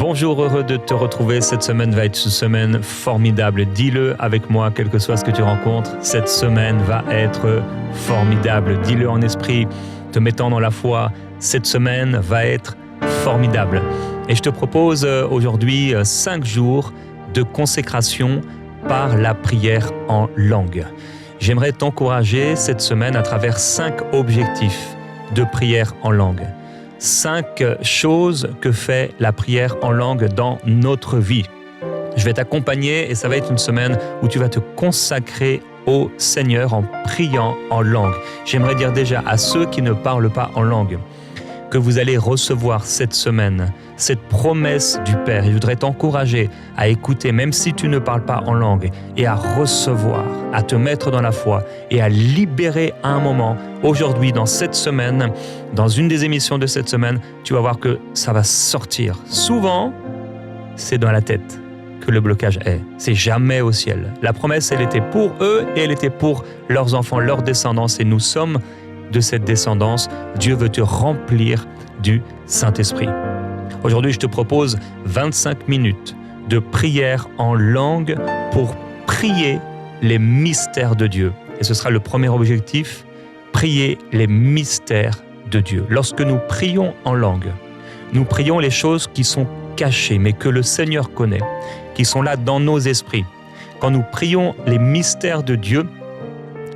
Bonjour, heureux de te retrouver. Cette semaine va être une semaine formidable. Dis-le avec moi, quel que soit ce que tu rencontres. Cette semaine va être formidable. Dis-le en esprit, te mettant dans la foi. Cette semaine va être formidable. Et je te propose aujourd'hui 5 jours de consécration par la prière en langue. J'aimerais t'encourager cette semaine à travers 5 objectifs de prière en langue. 5 choses que fait la prière en langue dans notre vie. Je vais t'accompagner et ça va être une semaine où tu vas te consacrer au Seigneur en priant en langue. J'aimerais dire déjà à ceux qui ne parlent pas en langue que vous allez recevoir cette semaine cette promesse du Père. Et je voudrais t'encourager à écouter, même si tu ne parles pas en langue, et à recevoir, à te mettre dans la foi et à libérer un moment. Aujourd'hui, dans cette semaine, dans une des émissions de cette semaine, tu vas voir que ça va sortir. Souvent, c'est dans la tête que le blocage est. C'est jamais au ciel. La promesse, elle était pour eux et elle était pour leurs enfants, leur descendance. Et nous sommes de cette descendance. Dieu veut te remplir du Saint-Esprit. Aujourd'hui, je te propose 25 minutes de prière en langue pour prier les mystères de Dieu. Et ce sera le premier objectif, prier les mystères de Dieu. Lorsque nous prions en langue, nous prions les choses qui sont cachées, mais que le Seigneur connaît, qui sont là dans nos esprits. Quand nous prions les mystères de Dieu,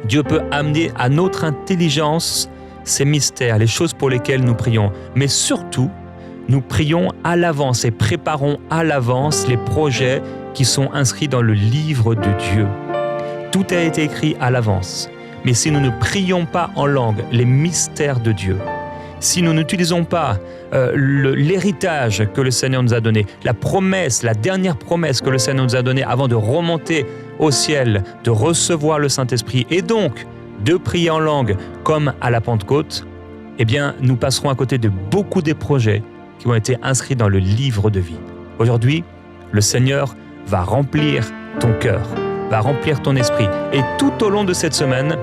Dieu peut amener à notre intelligence ces mystères, les choses pour lesquelles nous prions. Mais surtout, nous prions à l'avance et préparons à l'avance les projets qui sont inscrits dans le livre de Dieu. Tout a été écrit à l'avance. Mais si nous ne prions pas en langue les mystères de Dieu, si nous n'utilisons pas l'héritage que le Seigneur nous a donné, la promesse, la dernière promesse que le Seigneur nous a donnée avant de remonter au ciel, de recevoir le Saint-Esprit et donc de prier en langue comme à la Pentecôte, eh bien, nous passerons à côté de beaucoup des projets qui ont été inscrits dans le livre de vie. Aujourd'hui, le Seigneur va remplir ton cœur, va remplir ton esprit. Et tout au long de cette semaine,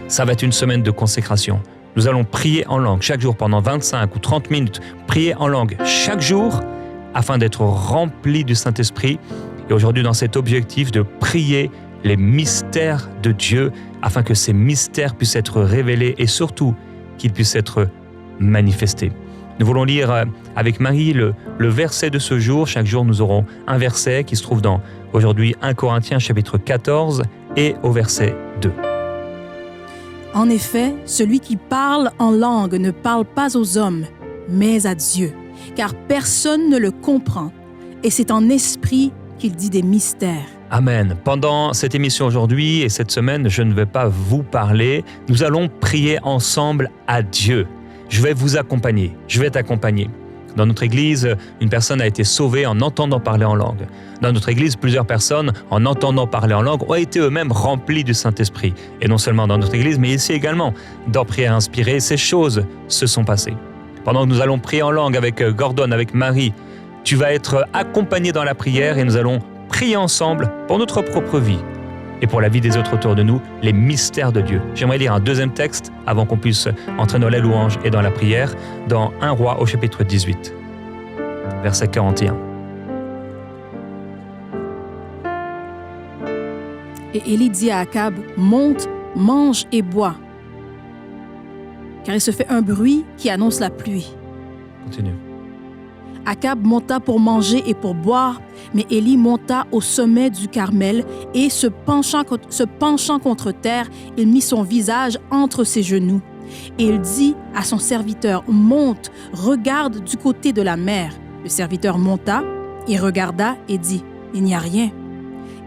ça va être une semaine de consécration. Nous allons prier en langue chaque jour pendant 25 ou 30 minutes, prier en langue chaque jour afin d'être remplis du Saint-Esprit. Et aujourd'hui, dans cet objectif de prier les mystères de Dieu afin que ces mystères puissent être révélés et surtout qu'ils puissent être manifestés. Nous voulons lire avec Marie le verset de ce jour. Chaque jour, nous aurons un verset qui se trouve dans, aujourd'hui, 1 Corinthiens chapitre 14 et au verset 2. En effet, celui qui parle en langue ne parle pas aux hommes, mais à Dieu, car personne ne le comprend, et c'est en esprit qu'il dit des mystères. Amen. Pendant cette émission aujourd'hui et cette semaine, je ne vais pas vous parler. Nous allons prier ensemble à Dieu. Je vais vous accompagner, je vais t'accompagner. Dans notre église, une personne a été sauvée en entendant parler en langue. Dans notre église, plusieurs personnes, en entendant parler en langue, ont été eux-mêmes remplies du Saint-Esprit. Et non seulement dans notre église, mais ici également. Dans Prière inspirée, ces choses se sont passées. Pendant que nous allons prier en langue avec Gordon, avec Marie, tu vas être accompagné dans la prière et nous allons prier ensemble pour notre propre vie et pour la vie des autres autour de nous, les mystères de Dieu. J'aimerais lire un deuxième texte avant qu'on puisse entrer dans la louange et dans la prière, dans 1 Roi au chapitre 18, verset 41. Et Élie dit à Akab, « Monte, mange et bois, car il se fait un bruit qui annonce la pluie. » Continue. Akab monta pour manger et pour boire, mais Élie monta au sommet du Carmel et, se penchant contre terre, il mit son visage entre ses genoux. Et il dit à son serviteur, « Monte, regarde du côté de la mer. » Le serviteur monta et regarda et dit, « Il n'y a rien. »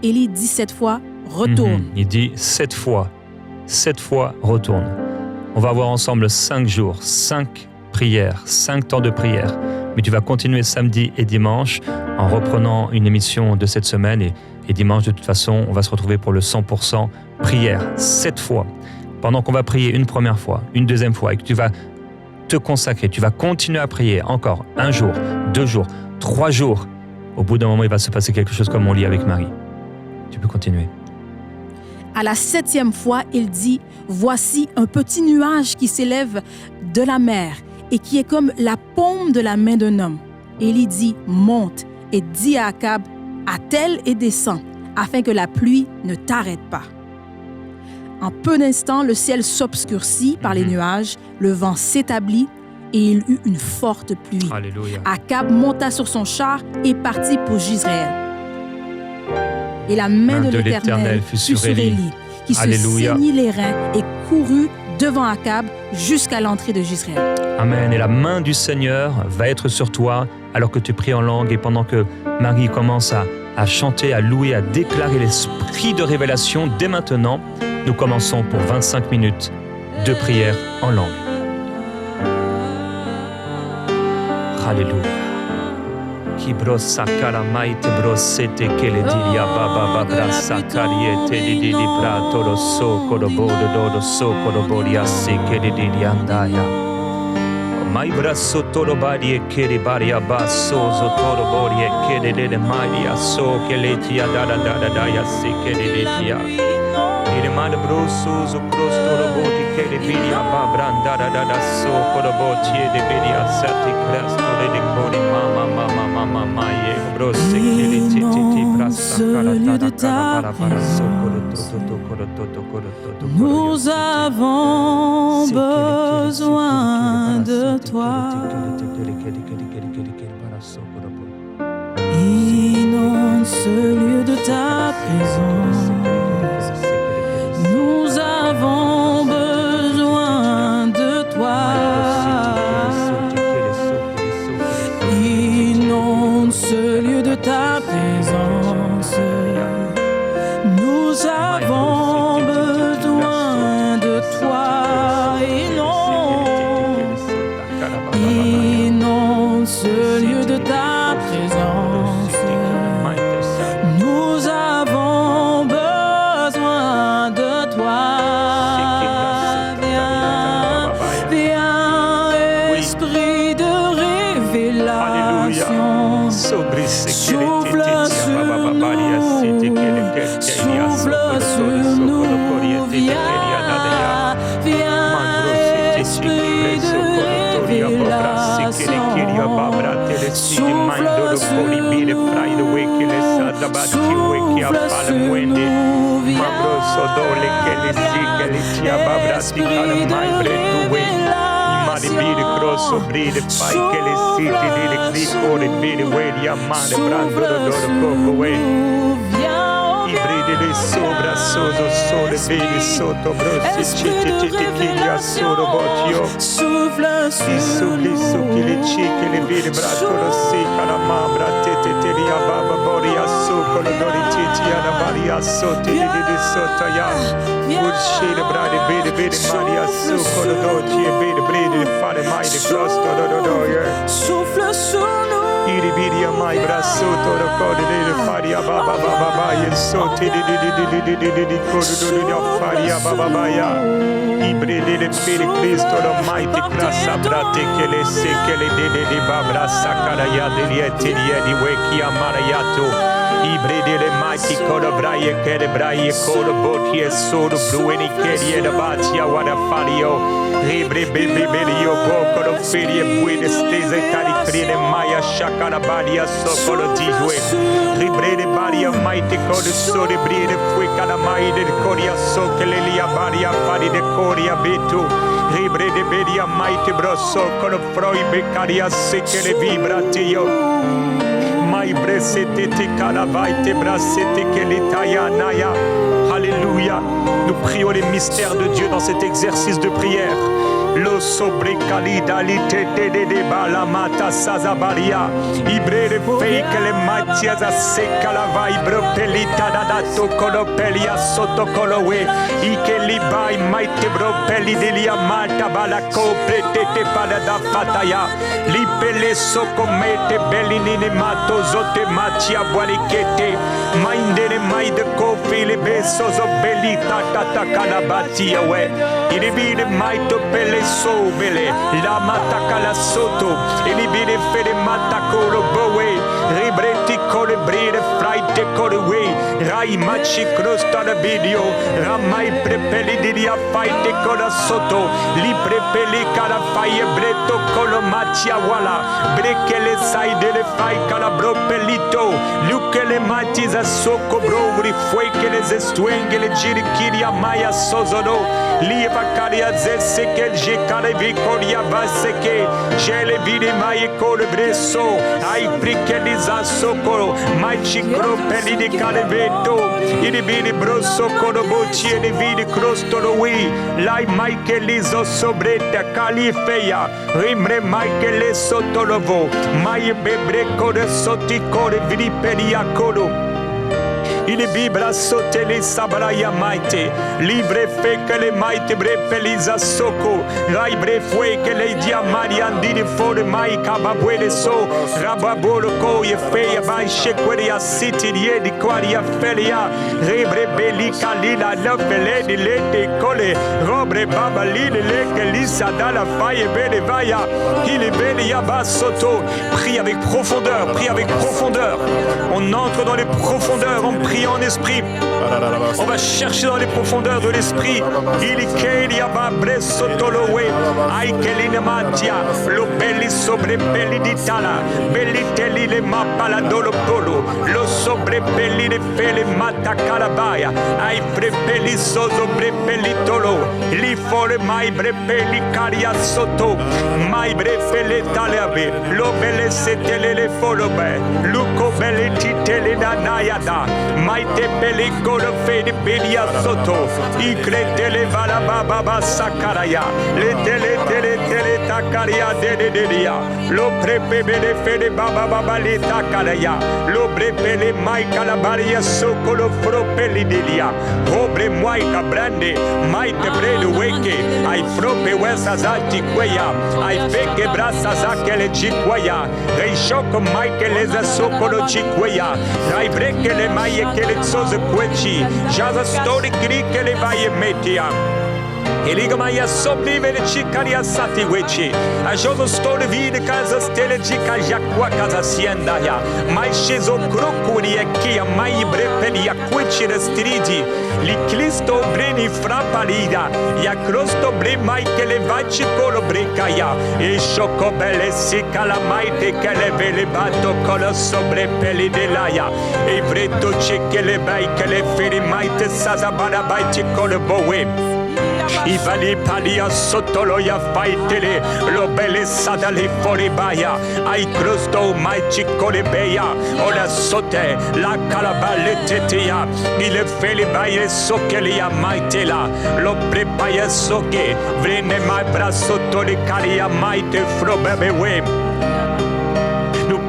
Élie dit 7 fois, « Retourne. » Il dit 7 fois, retourne. On va avoir ensemble 5 jours, 5 prières, 5 temps de prière. Mais tu vas continuer samedi et dimanche en reprenant une émission de cette semaine. Et dimanche, de toute façon, on va se retrouver pour le 100% prière, 7 fois. Pendant qu'on va prier une première fois, une deuxième fois, et que tu vas te consacrer, tu vas continuer à prier encore 1 jour, 2 jours, 3 jours. Au bout d'un moment, il va se passer quelque chose comme on lit avec Marie. Tu peux continuer. À la 7e fois, il dit, « Voici un petit nuage qui s'élève de la mer et qui est comme la paume de la main d'un homme. » Élie dit « Monte » et dit à Akab « Attelle et descends, afin que la pluie ne t'arrête pas. » En peu d'instants, le ciel s'obscurcit par les nuages, le vent s'établit et il eut une forte pluie. Alléluia. Akab monta sur son char et partit pour Jizréel. Et la main de l'Éternel fut sur Élie, qui se saignit les reins et courut devant Akab jusqu'à l'entrée de Jizréel. Amen. Et la main du Seigneur va être sur toi alors que tu pries en langue et pendant que Marie commence à chanter, à louer, à déclarer l'esprit de révélation. Dès maintenant, nous commençons pour 25 minutes de prière en langue. Alléluia. Qui brossa caramaite brossete che le diria baba brassa cariete di di prato lo so corobodo do so coroboriassi che di di andaya. Mai brasso toro bari e che di baria basso so toro bori e che de mai so che le tia da ya si che di tia. Il mad brosso so crosto roboti che di viria babranda da so coroboti e di viria sati cresto de cori mama nous avons besoin de toi. Inonde ce lieu de ta présence. Nous avons besoin de toi. Ce lieu de ta présence, nous avons besoin de toi. Inonde ce lieu de ta présence, nous avons besoin de toi. Viens, Esprit de révélation. Souffle sur nous, viens, Esprit de révélation. Souffle sur nous, Ibride sopra soso sole vedi sotto brossi ciccia solo botio souffle sur che le cicche le vedi bratolo secca la mambra te ria baba boria socco lo doriti ana maria sotti di sotto ya uscire brade vedi maria socco lo doci e vedi bride fare mai di crosto do souffle sur nous. Iribiria mai brasso toro code de faria baba e soti di codo di faria baba ya ibride de per Cristo lo mai ti crassa brate che le se che le de babra sakara ya de lieti di weki amarayato ibride le mai ti codo braie che le braie codo boti e solo brueni che di da bacia wada fario Libre io poco lo ferie buone stese cari crede mai a shakarabadia socolo di due libre de baria mai te code sole bride fue cada mai de coria so che le lia baria fari de coria betu libre de bedia mai te brosso con froi becaria se che le vibrati io mai bresete te calavai te brassete che l'itaya naya. Alléluia. Nous prions les mystères de Dieu dans cet exercice de prière. Lo sobrecalidalité de balamata sazabaria. Ibrere fake le matiaza seca la vibro pelita da dato colopelia sotto colowe. Ike libai maite bro peli delia malta bala coprete pada da fataya. Lipele socomete bellinine mato zote matia bualikete. Maindere mai de kofi le besos belita tata calabatia we. Iribide mai to pele so bele la mata cala soto. Iribide fede mata colo bowe. Ribre soti colibrire fraite coliwe rai machi crosta la video ramai prepeli di faite cola sotto li prepeli cara fai bretto colomachia wala brekele sai delle fai calabro pelito luke le matis a socco brovri fue che le estuenge le giri kiria maya sozono lieva caria zesse che je cale vicoria basse che je le vide mai colebresso ai prikeli za socco mai cicro peli di caleveto i vidi brosso coloboci e vidi crostolo wi lai mai che liso sobretta califeia rimre mai che le sottolovo mai bebre code sotticore vidi pelia colo il bibra sotele sabraya maite libre fe che le maite bre pelisa soko rai bre fue che le diamari andini fore mai cababuele so rababolo ko ye fe mai shekweria city di quaria felia rebre beli kalila la fele di lete cole robre babali le che lisa dalla faille bene vaya il beli yaba soto prie avec profondeur on entre dans les profondeurs on prie en esprit. On va chercher dans les profondeurs de l'esprit. Il keli ababre sotolowe. Ai kelina matia. Lo belli sobre belli di tala. Belli teli le mapala dolo polo. Lo sobre belli le fele mata calabaya. Ai prepeli sozo prepeli tolo. Li fore mai brepeli caria sotto. Mai brefele taleabe. Lo belle setele le folobe. Luco belle titele da nayada. Mai te pellicolo fede belia sotto i cretele vala baba sakaraya le tele takaria de lo prepe bene fede baba le takaraya lo brepele mai calabaria socolo fropeli delia obre mai cabrande mai te bredo weke ai frope wesa zati queia ai feke brasa zakele chiqueia rei shoko mai che le socolo chiqueia ai breke le mai che le soze queci jaza story che le vai e metia e liga mai a sobrive le cicaria sati weci a jogo story vide casa stele dica jacqua casa sienda ya mai sceso crocuri e chi a mai brepeli a queci restridi li clisto breni frappalida ya crosto bre mai che le vaci colo brecaia e sciocco belle si calamaite che le vele batto con lo sobre peli dell'aia e bretto c'è che le bai che le feri mai te sasa barabaiti con le boe i vali palia sotto lo ya faitele lo belle sada le fuori baia ai crosto mai ciccole beia o la sotte la calaballe tetea il feli baie so che li mai tela lo prepaia so che vrene mai bra sotto le caria mai te frobebe we.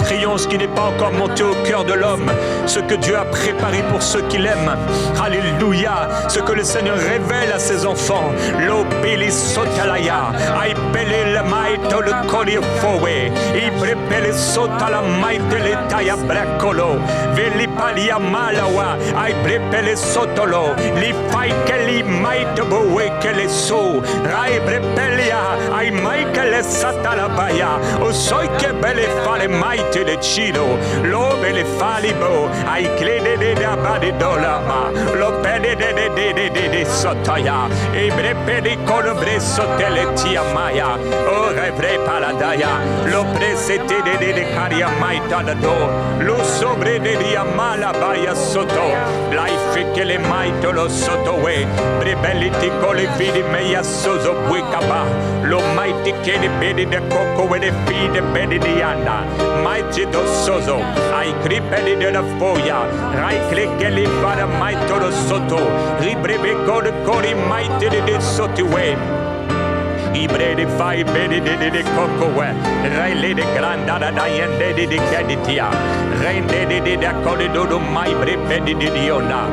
Prions ce qui n'est pas encore monté au cœur de l'homme, ce que Dieu a préparé pour ceux qui l'aiment. Alléluia, ce que le Seigneur révèle à ses enfants. L'obéli sotalaya, ai pele le maito le colir fowe, i prepele sota la maite le taya bracolo, veli palia malawa, ai prepele sotolo, li fai che li maite bowe che le so, rai prepelia, ai mai che le satalabaya, o soi che belle fale maite le cino, lo belle falibo, ai clede de badi dolama, lo pede de sotaya, e brepedi colobre sotele tia maya, o repre paladaya, lo presete de caria maita da do, lo sobre de dia malabaya soto, life che le maito lo sotowe, brebelliti cole vidi meia sozo buicaba, lo maiti che le bedi de coco e le fide bedi di anda, maiti dossoso, ai cripeli della foglia, rai che li farà maito lo sotto, ribrebe cori maite de sottiwe. I bredi fai bedi de cocoe, rai le de grandada da yende de caditia, rende de accode do mai brepedi di diona,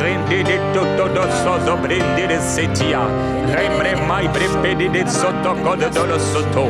rende de tutto dossoso brendi de setia, rembre mai brepedi de sotto code do sotto,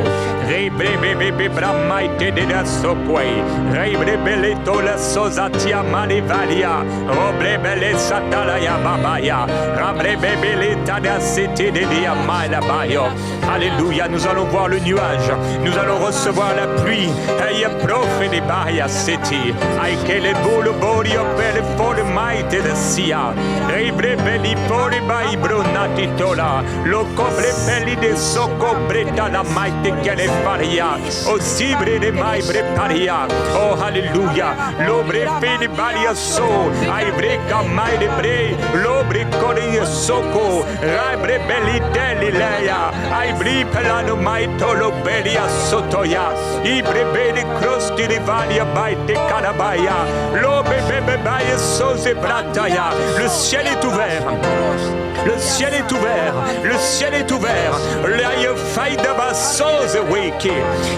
rebrebe bramai te de soquei, rebrebe le tola sosatia malivalia, robrebe le satalaya babaya, rabrebe le tada sete de dia malabayo. Alléluia, nous allons voir le nuage, nous allons recevoir la pluie. Eia profe de baia seti, ai che le bolo borio per le fole maite de sia. Rebre belli fole bai brunati tola, lo cobre belli de soco bretta la maite che le faria. O sibre de mai preparia. Oh alléluia, l'obre fede baria so, ai breca mai de bre, l'obre corin soco, rebre belli deli leia, ai bri pelano mai tolo belia sotoya, ibre bene crosti di valia baite carabaya, l'obe bebe baie sose brataya. Le ciel est ouvert. Le ciel est ouvert, le ciel est ouvert. L'aïe faille de bassose wiki.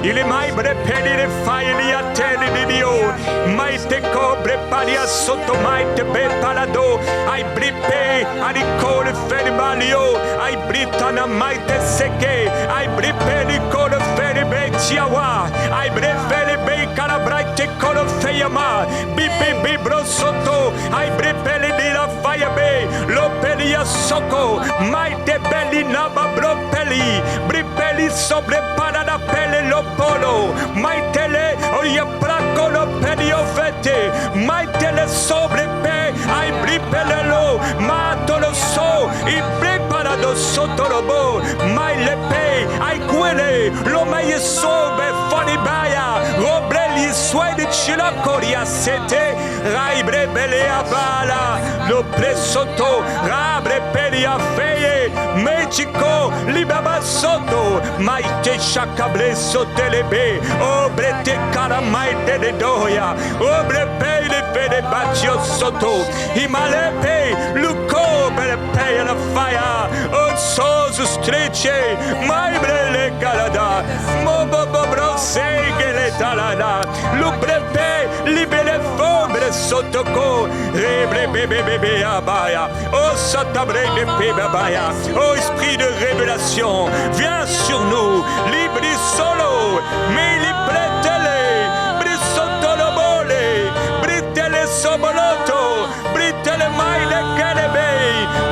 Il est mai brepeli le faille li a tele di Dio. Mai te cobre palia sotto mai te be palado. Ai bripe, anicole feri balio. Ai britana mai te seke. Ai bripe di cole feri be chiawa. Ai brefeli be calabrai te cole feyama. Bibi bibro sotto. Ai brepeli di la faille be. Lo pelia soko. Mai te belli naba bropeli. Bripeli sobre parada pele lo polo. Mai tele oia praco lo pelio fete. Mai tele sobre pe. Ai bripele lo. Mato lo so. I preparado sotto lo bo. Mai le pe. Ai quelle. Lo mai sobe fori baia. Robreli suede cilacoria sete. Rai brebele a bala. Lo presotto. Rabre peli a feye. Mexico. Libaba sotto. Mai te chacabre sotelebe. Obre te cara mai te de doia. Obre pe le fede bacio sotto. Imalepe. Luco bele pe la fire. O soso strecce. Mai brele calada. Mobo bobro segele talada. Lubre pe. Libele fobre sottoco. Rebre bebe bebe abaya. O satabre de pebabaya. Ô esprit de révélation, viens sur nous, libri solo, mi libretele, brisotolo bole, britele soboloto, britele maile kelebe,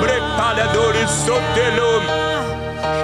brepaladori sotelo.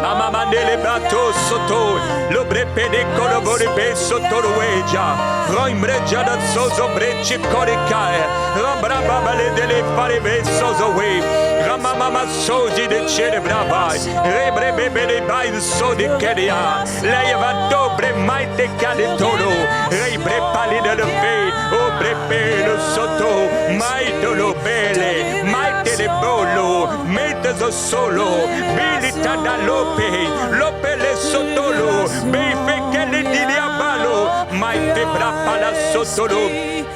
Amamandele bato sotto, lo brepede colobore be sotto l'uegia, roimreggia da soso brecci coricae, rambrababale delle fare be soso we, ramamama sosi de cerebrabai, rebre bebe de bai so di keria, lei va dobre mai te cade tolo, rebre pali de fe, o brepe lo sotto, mai tolo bele, mai te le bolo, metezo solo, bilita da lope, lope le sotolo, bife che le dili a balo, mai te brapala sotolo.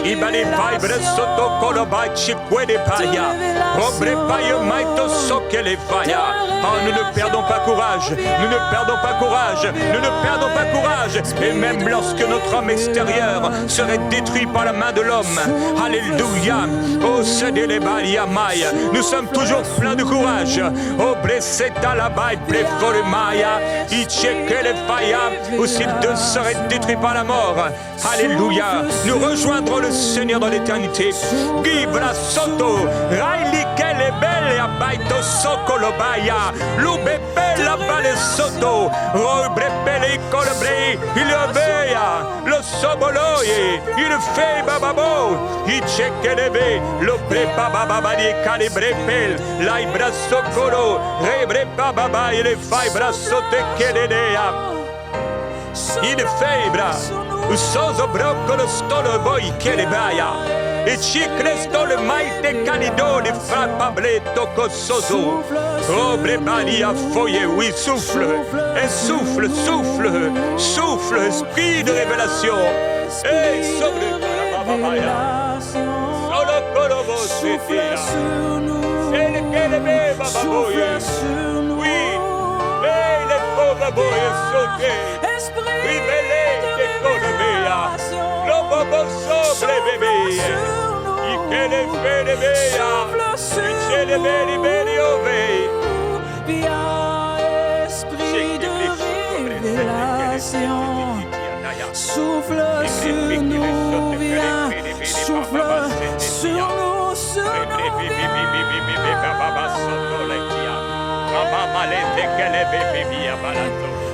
Ibali vibre sotto colobai chique de paia. Obre paia maito so que le faia. Oh, nous ne perdons pas courage. Nous ne perdons pas courage. Nous ne perdons pas courage. Et même lorsque notre homme extérieur serait détruit par la main de l'homme. Alléluia. Oh, cede le balia maia. Nous sommes toujours pleins de courage. Oh, blessé à la baille, bleffore maia. Iche que le faia. Ou s'il serait détruit par la mort. Alléluia. Nous rejoindrons le Seigneur dans l'éternité. Gibra soto, raili kele belle abaito sokolo baya, lube bella bale soto, robre belle colobre, il obeya, lo soboloye, il fait bababo, il chekelebe, lo prepa bababa di calibre pel, laibra sokolo, rebre bababa, il fai brasote keledea. Il febra, soso broccolo stolo voi che le baia, e ci cresto le maite canido di fra pabletto cossoso. Obre balia foye, oui, souffle, et souffle, souffle, souffle, esprit de révélation. Et sobre la babaya, solo colobo setia, c'est le que le beba baboye, oui, et le pauvre boye sauté. Oui, belle, économia, lo bobo sobre bébé, il fait les faits de béa, il fait les béli béli ové. Esprit de révélation, souffle sur nous, viens, souffle sur nous, sur nous, viens.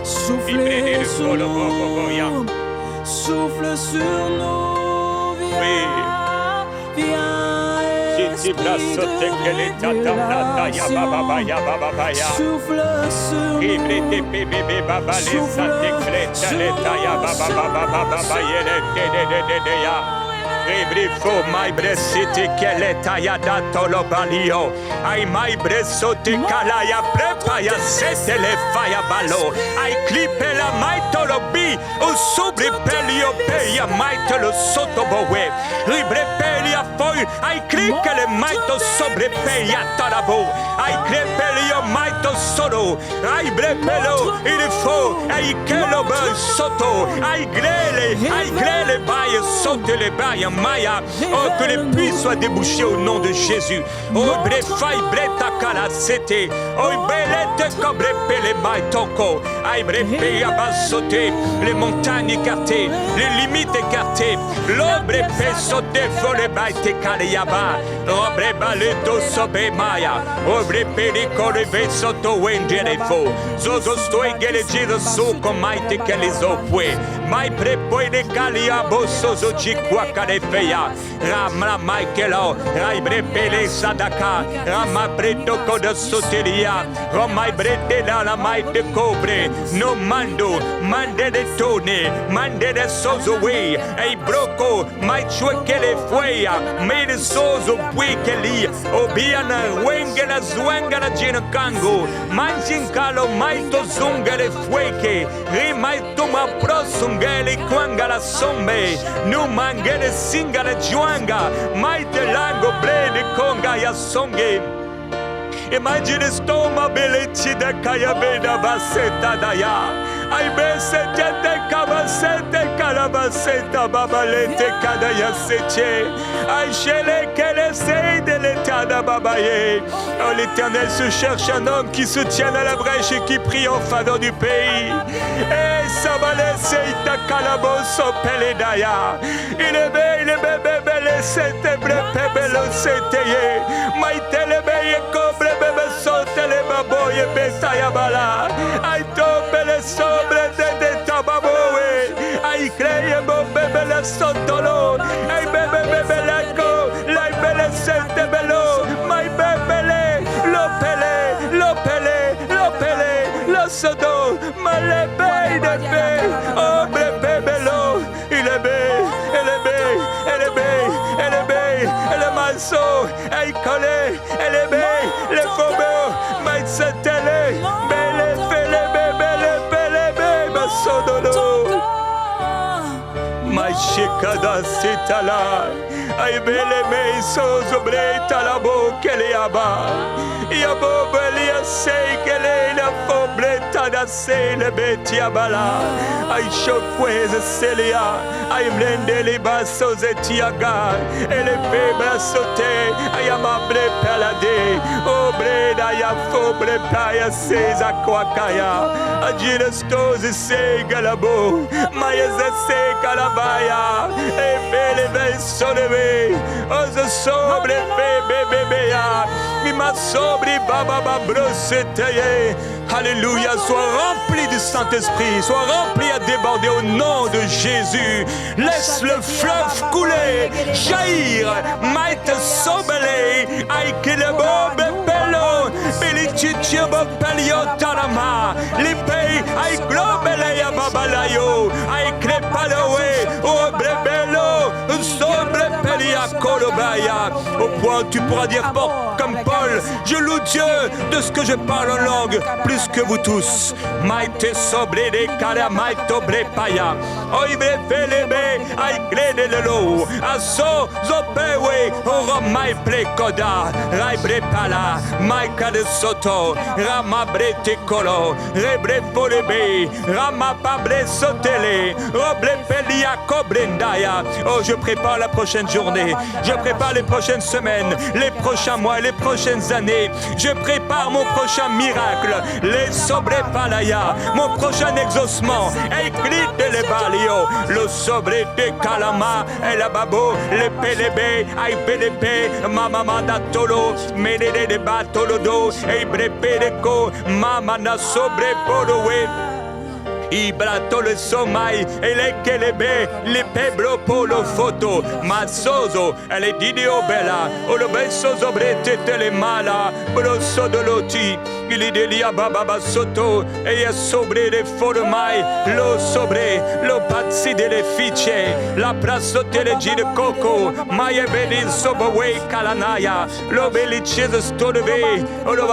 Soufflez sur nous, souffle sur nous, viens, viens, esprit de révélation, souffle sur nous, Ribrifo mai bresiti che le tayada tolo balio ai mai bresote kalaya prepaya sete le faya balo ai clipe la mai tolo bi o sobre pelio peia mai tolo soto bowe ribre pelia foi ai clique le mai to sobre peia tarabo ai crepelio mai to solo ai brepelo il fo ai kelo ba soto ai grele baie sote le baie Maya, oh, que les puits soient débouchés au nom de Jésus. Oh, brefai breta kala sete. Oh, belete cobre pele mai toko. Ai brepe abasote. Les montagnes écartées, les limites écartées. L'obre pe sote fole baite kaliaba. Obre baleto sobe maya. Obre perico reve soto wengere fo. Zozo stoe gele giro su komaite kelizo pue. Mai prepoi de kaliabo sozo chikwa kare feia ramla maikelo raibre pele sadaka rama preto kodo soteria romai brete la mai de cobre no mando mande de tone mande de sozo we ei broco mai chuekele fueia me de sozo puikeli obiana wengela zwengela jina kango manjin kalo mai to zungele fueke rimai toma prosungele kwangala sombe no mangele singale juanga maite lango brede konga ya songe imagine stoma beleti da kaya beda baseta daya ai besete de kabasete kalabaseta babalete kadaya seche ai chele kele sei de l'état da babaye. Oh, l'Éternel se cherche un homme qui se tienne à la brèche et qui prie en faveur du pays. Et sabale seita kalaboso peledaya il est bébé le sete brepe belo seteye maitele beye cobre bebe sote le baboye betaya bala ai tope le sobre de tababoe ai creye bo bebe le sotolo ai bebe lako lai bele sete belo mai bebele lopele lo sodo male bey de be oh bebe belo il est elle est malso, elle est collée, elle est belle, les faubourgs, mais c'est elle, belle, sodono. Mais chicada sitala, ay belle, mais sozobre talabo, qu'elle est aba. Yabo belia sei qu'elle est la fauble, tada sei le betiabala. Ay chokweze celia, ay mlende les bassos et tiaga, et les faibles sauter, ay amable pelade, obre da ya fauble playa ses aquacaya, agile stose sei galabo, maïs sei calabaya, et belle belle sonnevé, ose sobre bébé ya, mi ma sobre baba broseteye. Alléluia, sois rempli du Saint-Esprit, sois rempli à déborder au nom de Jésus. Laisse le fleuve couler, jaillir, maïte sobele, aikilebo bepelo, bilichichebo pelio tarama, lipe, aiglobele ya babalayo, aikrepaloe, obrebelo, sobre pelia kolobaya. Au point où tu pourras dire comme Paul, je loue Dieu de ce que je parle en langue, plus que vous tous. Maite sobre de cara maito brepaya. Oibre felebe ai grede lelo. Aso zopewe oro mai plekoda. Rai brepala maika de soto. Rama brete kolo. Rebre folebe. Rama pabre sotele. Roble pelia kobrendaya. Oh, je prépare la prochaine journée. Je prépare les prochaines semaines, les prochains mois, les prochaines années. Je prépare mon prochain miracle. Les sobre palaya, mon prochain exaucement. Écrit de les balio, le sobre de kalama, et la Babo, le Pelebe, I Pelebe, Mama Manda Tolo, Mede de Batolodo, Ebrepe de Co, Mama na sobre Porowe. Ibrato le somai e le kelebe le peblo polo foto masozo le didio bella o lo beso sobrete te mala brosso doloti il delia baba sotto e è sobre le formai lo sobre lo pazzi delle fice la prasso tele gire coco mai e beni sobowe kalanaya lo belicese stodove o lo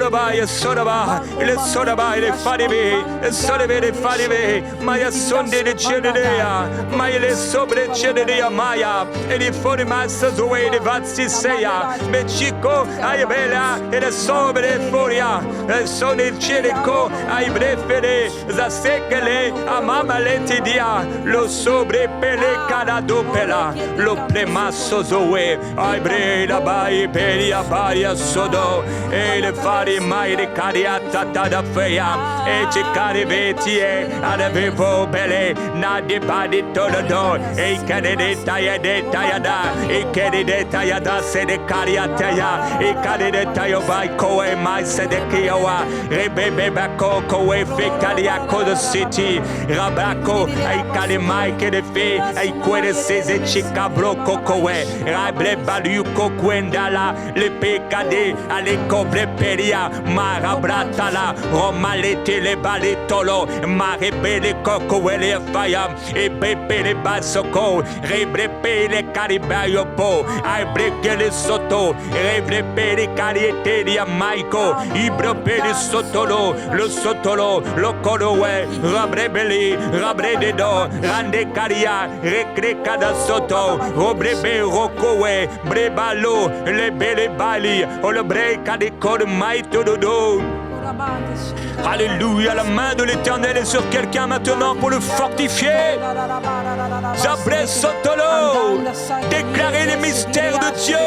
va e sorava le farive e sorave Farive, Maya sonde de Cedea, Maya le sobre Cedea Maya, e di fuori massa zoe de vazzi seia, Mexico, Ayabella, e le sobre Foria, e sono il Celeco, ai brefere, Zasekele, a Mama Letidia, lo sobre Pele Canado Pela, lo plemasso zoe, ai bre la bai peria baria sodo, e le fari mai de cariata da feia, e ci cariveti. Adavivo bele na di badi tolodo e kadede tayada e kadede tayada se de kariataya e kadede tayoba koe mai se de kiyoa rebebe bako koe fekalia kodo city rabako e kalimai kede fe e kwede seze chikabro kokoe rable balu kokwendala le pekade ale koble peria marabratala romalete le balitolo Marebele coco ele fire e bebele basoko rebrepe le caribayo po ai brekele soto rebrepe cariete di maiko ibrepele sotolo lo corowe rabrebeli rabrede do rande caria recre cada soto robrebe rokowe brebalo le bele bali o le breca de code mai todo. Alléluia, la main de l'Éternel est sur quelqu'un maintenant pour le fortifier. Zabre Sotolo, déclarer les mystères de Dieu.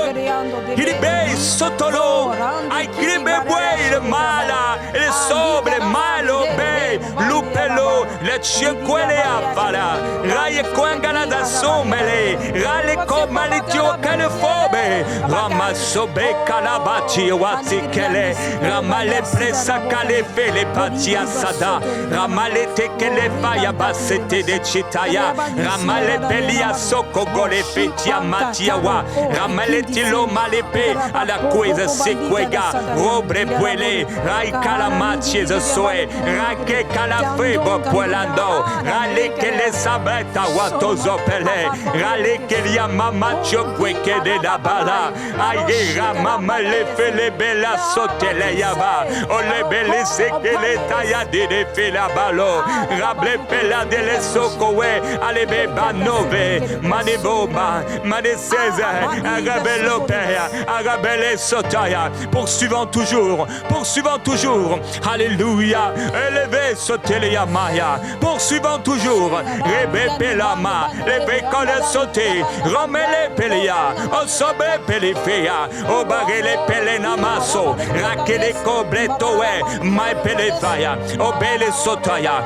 Ilibe Sotolo, Aikribe Bwe, le mala, le sobre, le malo, be, lupelo, le chienquele afala, raye kwangala da somele, rale komalitio kalefobe, ramasobe kalabati watikele, ramale presa kalefe le patia sada, ramale tekele faya basete de chitaya, ramale pelia soko gole fetia matiawa, ramale tilo malepe a la queza sequega, robre puele, rai kalamatie ze soe, rake kalafebo puelando, rale que le sabreta watozo pele, rale que lia mama chokwe de la bala, aye mama le fele bela sotele yaba, ole bele se que le taya de fela balo, rable pela de le sokowe, ale beba nove, maneboma, mane César, arabe lopea, arabe le sotaya, poursuivant toujours, alléluia, élevé sotele yamaya, poursuivant toujours, rebe pelama, lebe kole sote, romele pelia, osobe pelifea, obagele pelena maso, rakele kobletowe, mai pelefaya, obele sotaya,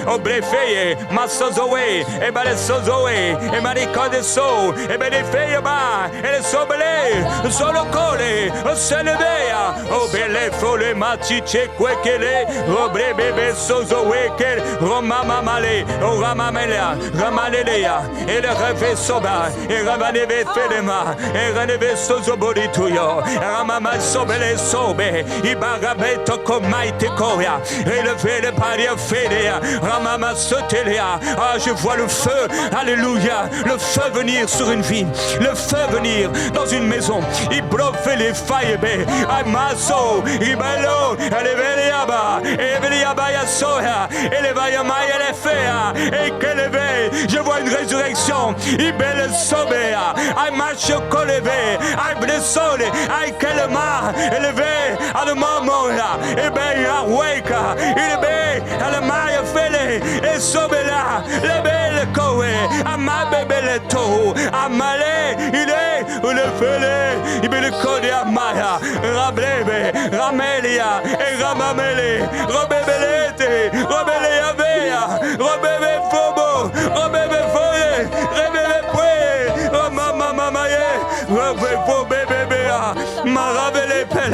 obrefeye, masozowe, ebale sozowe, emarikode so, ebele feyaba, ele sobele, solo kole, selebea, obele fole matiche kwekele, obre bebe sozowe kel, romama male, oramamela, ramalelea, ele reve soba, e ramaneve felema, e raneve sozobodituyo, ramama sobele sobe, ibarabe toko maite koya, élevé le paria fedea, ramama sotelea, ah je vois le feu, alléluia, le feu venir sur une vie, le feu venir dans une maison, ibrofe les faillebe, amaso, ibalo, aleveliaba, eveliaba yasoya, elevaya maya le fea, et keleve, je vois une résurrection, ibele sobea, ay macho koleve, ay blessole, ay kelema, élevé, à le moment là, ebe aweka, ilebe, à la maya fele, et sobela, lebe le kowe, amabebele to, amale, il est, le fele, ibele kode amaya, rablebe, ramelia, et ramamele, robebelete, robele yavea, robebe fobo, robebe foye, rebebe poe,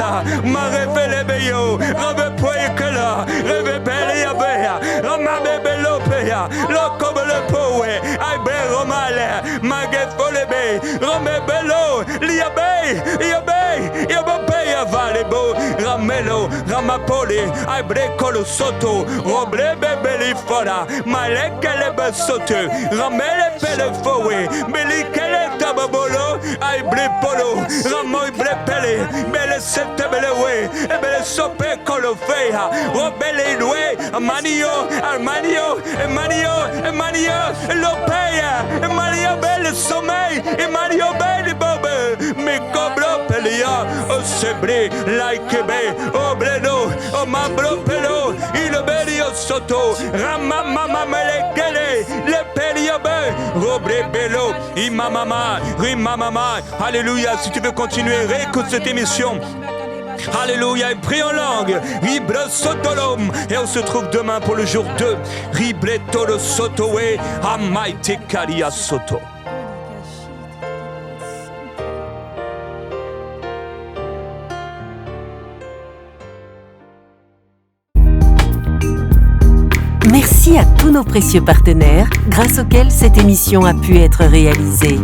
Kala, Marefele Beyo, Rave Poekala, Reve Belia Bea, Ramabe Belopea, Locobe le Poe, Ibe Romale, Magefolebe, Rome Bello, Liabe, Iabe, Iabopea Valebo, Ramelo, Ramapole, Ibre Colo Soto, Roble Bebeli Fora, Malekele Besote, Ramele Pele Foe, Belikele Tababolo, Ibre Polo, Ramoy Blepele, Bele Setebelewe, Bele Sope Colofea, Robele Lue, Amanio, Armanio, Emanio, Lopea, Emanio Bele Sommeil, Emanio Bele Bobe, Mikoblo Pelia, Osebre, Laikebe, Obreno, Omambro Pelo, Ilobelio Soto, Ramamama Melekele, Le Peliobe, Robre Belo, Imamama, Rimamama, Alléluia, si tu veux continuer, réécoute cette émission. Alléluia, et prie en langue. Ribre sotolom. Et on se trouve demain pour le jour 2. Ribre tolo sotoe. Amaite kalia soto. Merci à tous nos précieux partenaires grâce auxquels cette émission a pu être réalisée.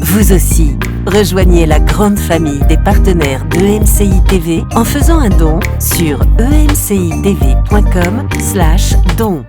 Vous aussi, rejoignez la grande famille des partenaires d'EMCI TV en faisant un don sur emcitv.com/don.